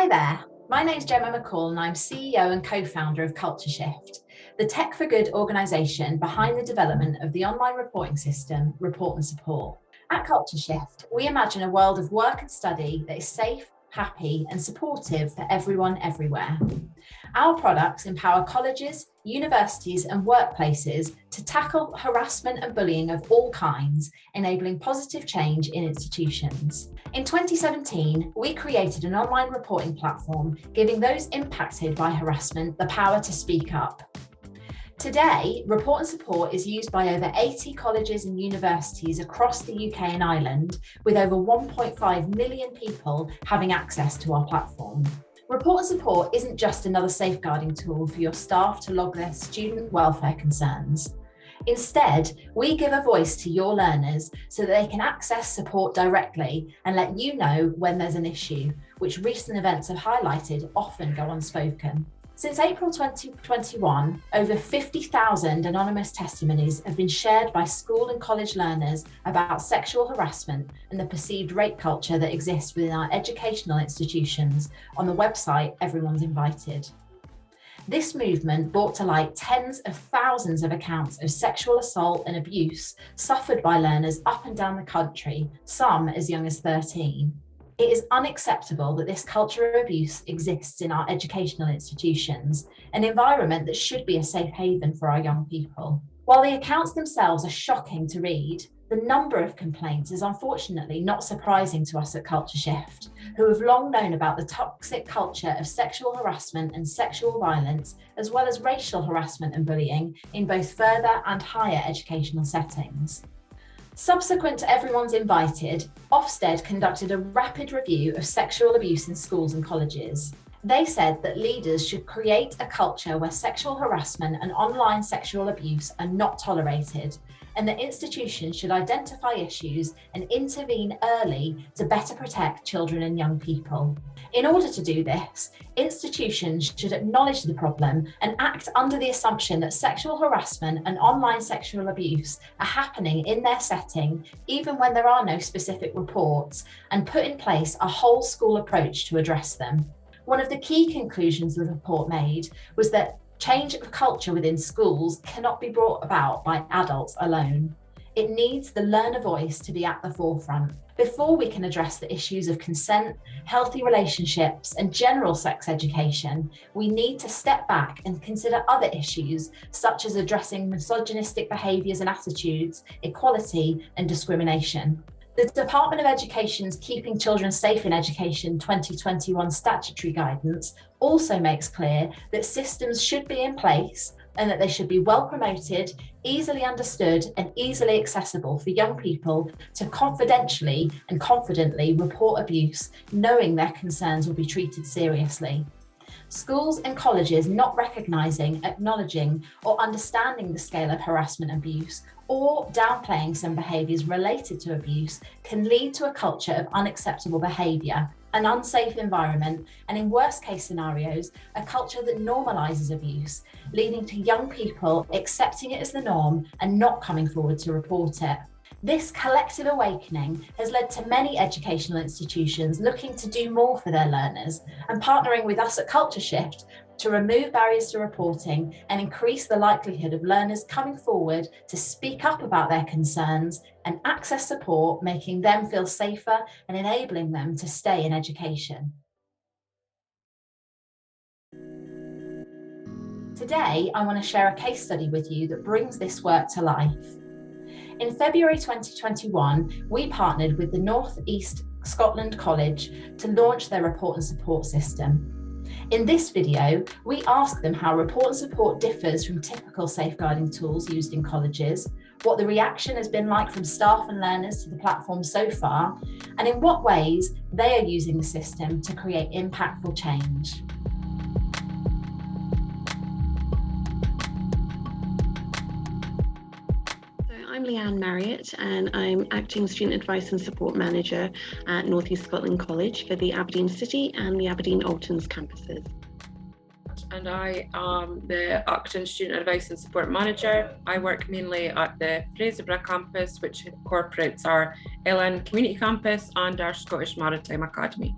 Hi there, my name's Gemma McCall and I'm CEO and co-founder of Culture Shift, the tech for good organisation behind the development of the online reporting system, Report and Support. At Culture Shift, we imagine a world of work and study that is safe, happy and supportive for everyone everywhere. Our products empower colleges, universities and workplaces to tackle harassment and bullying of all kinds, enabling positive change in institutions. In 2017, we created an online reporting platform, giving those impacted by harassment the power to speak up. Today, Report and Support is used by over 80 colleges and universities across the UK and Ireland, with over 1.5 million people having access to our platform. Report and Support isn't just another safeguarding tool for your staff to log their student welfare concerns. Instead, we give a voice to your learners so that they can access support directly and let you know when there's an issue, which recent events have highlighted often go unspoken. Since April 2021, over 50,000 anonymous testimonies have been shared by school and college learners about sexual harassment and the perceived rape culture that exists within our educational institutions on the website Everyone's Invited. This movement brought to light tens of thousands of accounts of sexual assault and abuse suffered by learners up and down the country, some as young as 13. It is unacceptable that this culture of abuse exists in our educational institutions, an environment that should be a safe haven for our young people. While the accounts themselves are shocking to read, the number of complaints is unfortunately not surprising to us at Culture Shift, who have long known about the toxic culture of sexual harassment and sexual violence, as well as racial harassment and bullying in both further and higher educational settings. Subsequent to Everyone's Invited, Ofsted conducted a rapid review of sexual abuse in schools and colleges. They said that leaders should create a culture where sexual harassment and online sexual abuse are not tolerated, and that institutions should identify issues and intervene early to better protect children and young people. In order to do this, institutions should acknowledge the problem and act under the assumption that sexual harassment and online sexual abuse are happening in their setting, even when there are no specific reports, and put in place a whole school approach to address them. One of the key conclusions the report made was that change of culture within schools cannot be brought about by adults alone. It needs the learner voice to be at the forefront. Before we can address the issues of consent, healthy relationships, and general sex education, we need to step back and consider other issues, such as addressing misogynistic behaviours and attitudes, equality, and discrimination. The Department of Education's Keeping Children Safe in Education 2021 statutory guidance also makes clear that systems should be in place and that they should be well promoted, easily understood and easily accessible for young people to confidentially and confidently report abuse, knowing their concerns will be treated seriously. Schools and colleges not recognising, acknowledging or understanding the scale of harassment and abuse, or downplaying some behaviours related to abuse, can lead to a culture of unacceptable behaviour, an unsafe environment, and in worst case scenarios, a culture that normalises abuse, leading to young people accepting it as the norm and not coming forward to report it. This collective awakening has led to many educational institutions looking to do more for their learners and partnering with us at Culture Shift to remove barriers to reporting and increase the likelihood of learners coming forward to speak up about their concerns and access support, making them feel safer and enabling them to stay in education. Today, I want to share a case study with you that brings this work to life. In February 2021, we partnered with the North East Scotland College to launch their Report and Support system. In this video, we ask them how Report and Support differs from typical safeguarding tools used in colleges, what the reaction has been like from staff and learners to the platform so far, and in what ways they are using the system to create impactful change. I'm Leanne Marriott and I'm Acting Student Advice and Support Manager at North East Scotland College for the Aberdeen City and the Aberdeen Altons campuses. And I am the Acting Student Advice and Support Manager. I work mainly at the Fraserburgh campus, which incorporates our LN Community Campus and our Scottish Maritime Academy.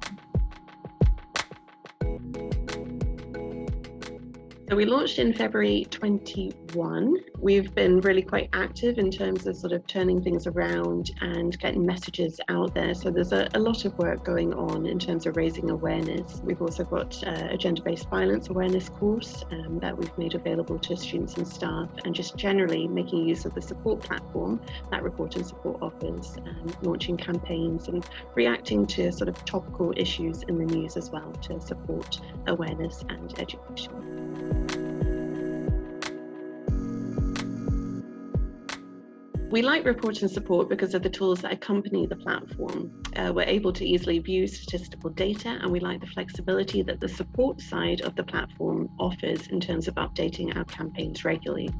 So we launched in February 21. We've been really quite active in terms of sort of turning things around and getting messages out there. So there's a lot of work going on in terms of raising awareness. We've also got a gender-based violence awareness course that we've made available to students and staff, and just generally making use of the support platform that Report and Support offers, launching campaigns and reacting to sort of topical issues in the news as well to support awareness and education. We like Report and Support because of the tools that accompany the platform. We're able to easily view statistical data, and we like the flexibility that the support side of the platform offers in terms of updating our campaigns regularly.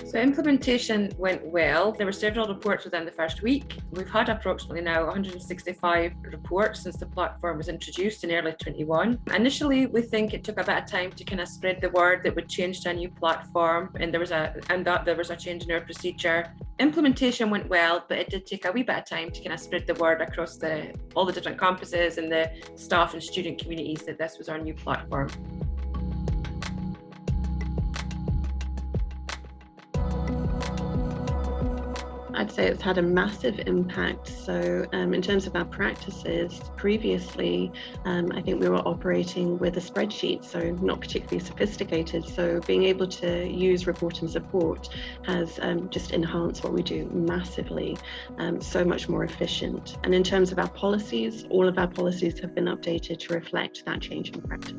So implementation went well. There were several reports within the first week. We've had approximately now 165 reports since the platform was introduced in early 21. Initially, we think it took a bit of time to kind of spread the word that we'd changed to a new platform, and there was a change in our procedure. Implementation went well, but it did take a wee bit of time to kind of spread the word across all the different campuses and the staff and student communities that this was our new platform. I'd say it's had a massive impact. So in terms of our practices, previously, I think we were operating with a spreadsheet, so not particularly sophisticated. So being able to use Report and Support has just enhanced what we do massively, so much more efficient. And in terms of our policies, all of our policies have been updated to reflect that change in practice.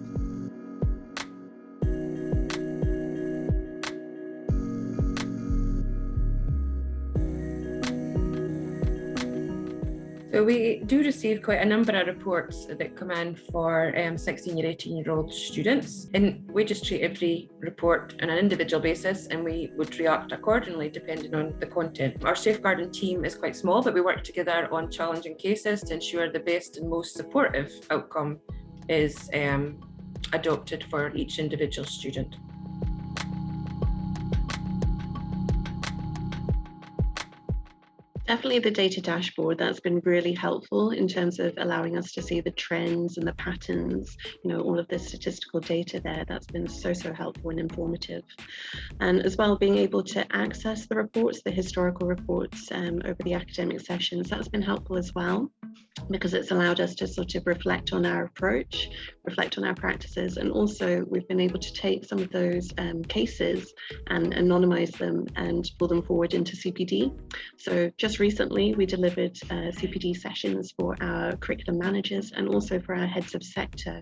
So we do receive quite a number of reports that come in for 16 or 18-year-old students, and we just treat every report on an individual basis, and we would react accordingly depending on the content. Our safeguarding team is quite small, but we work together on challenging cases to ensure the best and most supportive outcome is adopted for each individual student. Definitely the data dashboard, that's been really helpful in terms of allowing us to see the trends and the patterns, all of the statistical data there. That's been so helpful and informative. And as well, being able to access the reports, the historical reports over the academic sessions, that's been helpful as well, because it's allowed us to sort of reflect on our approach, reflect on our practices, and also we've been able to take some of those cases and anonymize them and pull them forward into CPD. So just recently we delivered CPD sessions for our curriculum managers and also for our heads of sector.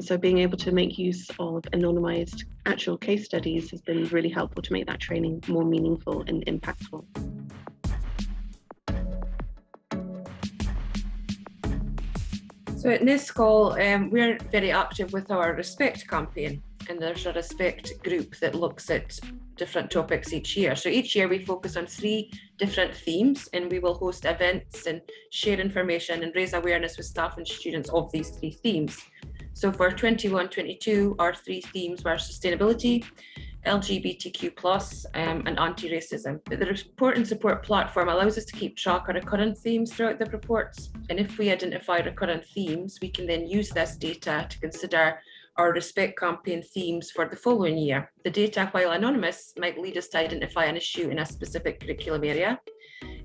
So being able to make use of anonymized actual case studies has been really helpful to make that training more meaningful and impactful. So at NESCOL, we're very active with our Respect campaign, and there's a Respect group that looks at different topics each year. So each year we focus on 3 different themes, and we will host events and share information and raise awareness with staff and students of these 3 themes. So for 21-22, our 3 themes were sustainability, LGBTQ+, and anti-racism. The Report and Support platform allows us to keep track of recurrent themes throughout the reports. And if we identify recurrent themes, we can then use this data to consider our Respect campaign themes for the following year. The data, while anonymous, might lead us to identify an issue in a specific curriculum area,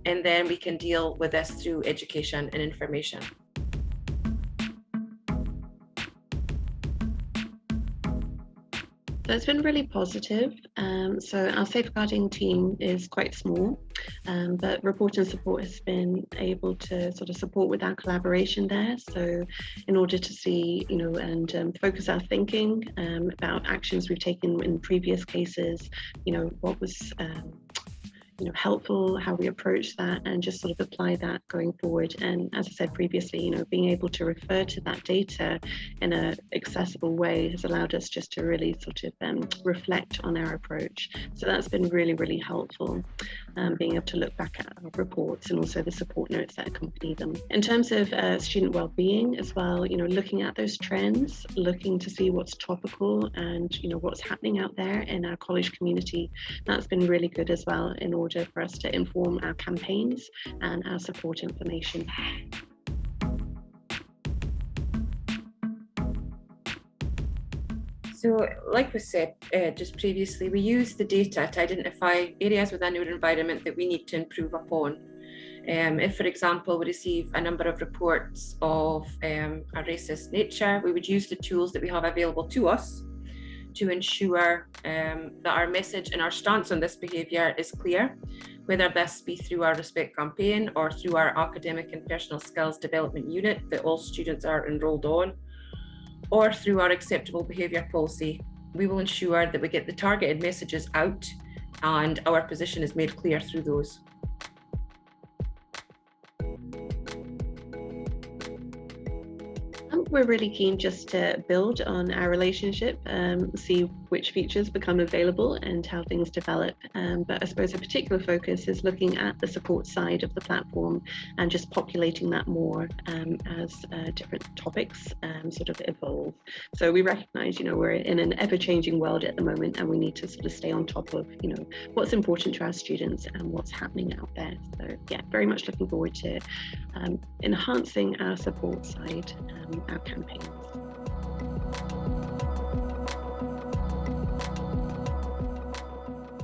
and then we can deal with this through education and information. So it's been really positive. So our safeguarding team is quite small, but Report and Support has been able to sort of support with our collaboration there. So in order to see, and focus our thinking about actions we've taken in previous cases, what was helpful, how we approach that, and just sort of apply that going forward. And as I said previously, being able to refer to that data in an accessible way has allowed us just to really sort of reflect on our approach. So that's been really helpful, being able to look back at our reports and also the support notes that accompany them. In terms of student well-being as well, looking at those trends, looking to see what's topical and what's happening out there in our college community, that's been really good as well in order for us to inform our campaigns and our support information. So like we said just previously, we use the data to identify areas within our environment that we need to improve upon. If, for example, we receive a number of reports of a racist nature, we would use the tools that we have available to us to ensure that our message and our stance on this behaviour is clear, whether this be through our Respect campaign or through our academic and personal skills development unit that all students are enrolled on, or through our acceptable behaviour policy. We will ensure that we get the targeted messages out and our position is made clear through those. We're really keen just to build on our relationship, see which features become available and how things develop. But I suppose a particular focus is looking at the support side of the platform and just populating that more as different topics sort of evolve. So we recognise, we're in an ever-changing world at the moment, and we need to sort of stay on top of, what's important to our students and what's happening out there. So yeah, very much looking forward to enhancing our support side, our campaigns.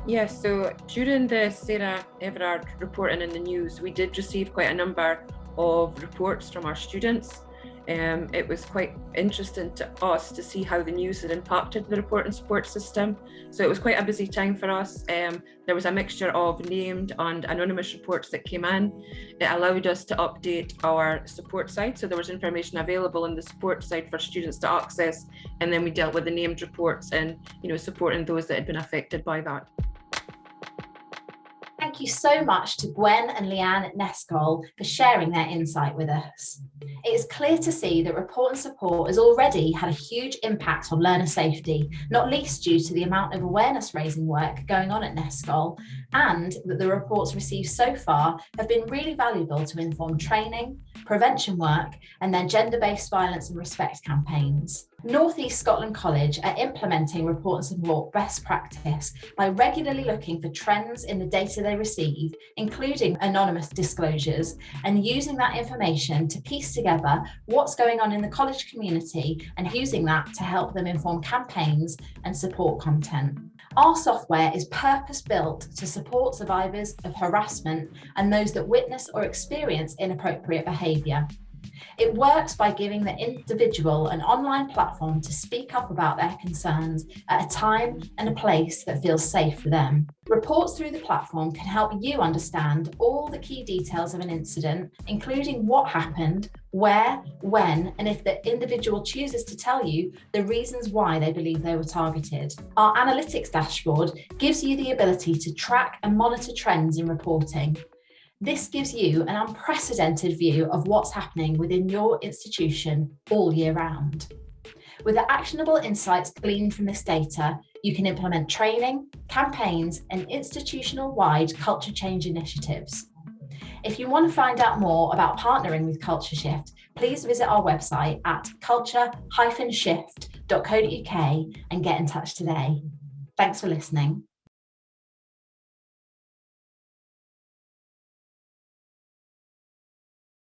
Yes, so during the Sarah Everard reporting in the news, we did receive quite a number of reports from our students. It was quite interesting to us to see how the news had impacted the report and support system. So it was quite a busy time for us. There was a mixture of named and anonymous reports that came in. It allowed us to update our support side. So there was information available on the support side for students to access. And then we dealt with the named reports and, supporting those that had been affected by that. Thank you so much to Gwen and Leanne at NESCOL for sharing their insight with us. It is clear to see that report and support has already had a huge impact on learner safety, not least due to the amount of awareness raising work going on at NESCOL, and that the reports received so far have been really valuable to inform training, prevention work, and their gender-based violence and respect campaigns. North East Scotland College are implementing report and support best practice by regularly looking for trends in the data they receive, including anonymous disclosures, and using that information to piece together what's going on in the college community and using that to help them inform campaigns and support content. Our software is purpose-built to support survivors of harassment and those that witness or experience inappropriate behaviour. It works by giving the individual an online platform to speak up about their concerns at a time and a place that feels safe for them. Reports through the platform can help you understand all the key details of an incident, including what happened, where, when, and if the individual chooses to tell you, the reasons why they believe they were targeted. Our analytics dashboard gives you the ability to track and monitor trends in reporting. This gives you an unprecedented view of what's happening within your institution all year round. With the actionable insights gleaned from this data, you can implement training, campaigns, and institutional-wide culture change initiatives. If you want to find out more about partnering with Culture Shift, please visit our website at culture-shift.co.uk and get in touch today. Thanks for listening.